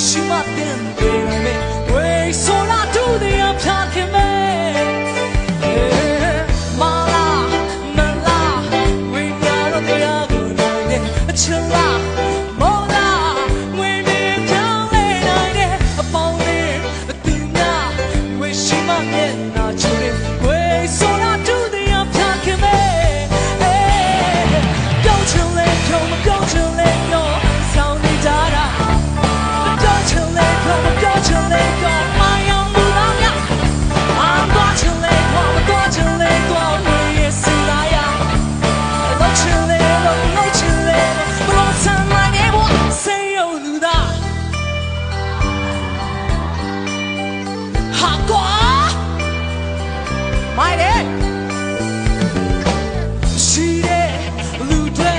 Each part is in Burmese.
ရှိမှတင်ပေးနိုင်မယ်ဝေးဆိုတာတူတရားဖြာခင်မယ်မာလာမလာဝေးပြတော့တရားကိုနိုင်တယ်အချစ်လားမောလာဝေးမြေဖြောင်းလဲနိုင်တယ်အပေါင်းလေးသူများဝေးရှိမှမျက်နှာချူတယ်ဝေးဆိုတာတူတရားဖြာခင်မယ်ပြောင်းချင်လဲပြောင်းမပြောင်းချင်လဲပြောင်းဆောင်နေကြတာပြောင်းချင်လဲပြောင်းမပြောင်းချင်လဲပြောင်းမယောင်ဘူးလားများသွားချင်လဲသွားမသွားချင်လဲသွားဝေးရစီလာရလောက်ချင်လဲလောက်ချင်လဲဘလို့ဆမ်းလိုက်နေဘောစေယုံလူသားဟာကွာမိုက်တယ်ရှိတယ်လူတွေ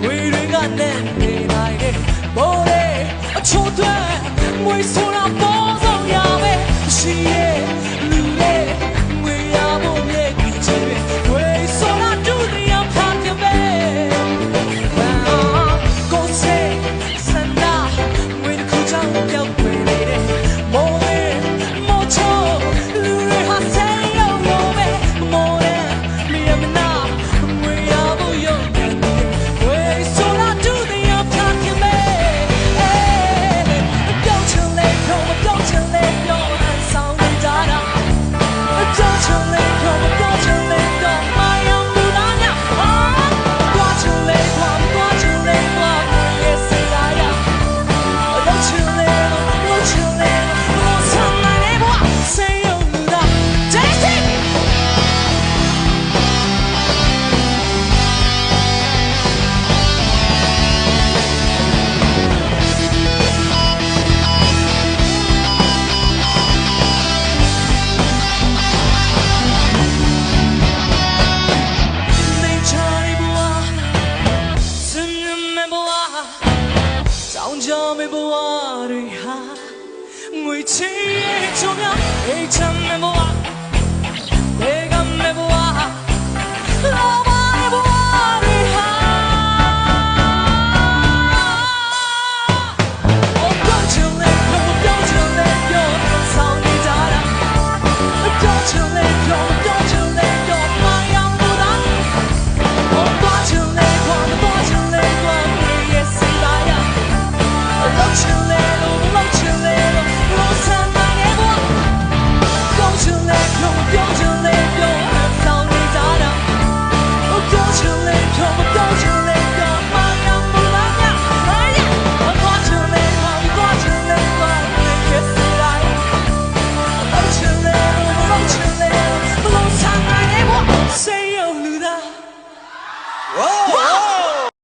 ဝေးတွေကနဲ့နေနိုင်တယ်ဘောလေအချို့တွေမွေးဆိုတာပေါ်ဆုံးရပဲရှိတယ်လူတွေဝေးရဖို့မြဲကြည့်ချင်ဝေးဆိုတာတူတရားဖတ်ကြပဲကိုစေစန္ဒာဝေးတစ်ခုချောင်းပြောက်ွယ်နေတယ်မော်လေးမော်ချိုလူတွေဟာစေရုံလို့ပဲမော်လေးမြေမနာဝေးရဖို့ရုံနေတယ်ဝေးဆိုတာတူတရားဖတ်ကြပဲပြောင်းချင်လဲပြောင်းမပြောင်းချင်လဲပြောင်းဆောင်နေကြတာပြောင်းချင်လဲပြောင်းမပြောင်းချင်လဲပြောင်းမယောင်ဘူးလားညာသွားချင်လဲသွားမသွားချင်လဲသွားရဲ့စေလာရလောက်ချင်လဲလောက်ချင်လဲလို့ဆမ်းနိုင်နေဘောစေယုံလူသား Jesseနေချာရီဘွာစင်မဘွာတောင်းကြမေဘွာတွေဟာငွေချေးချုံများအိတ်ချမ်းမေဘွာဘေကမေဘွာ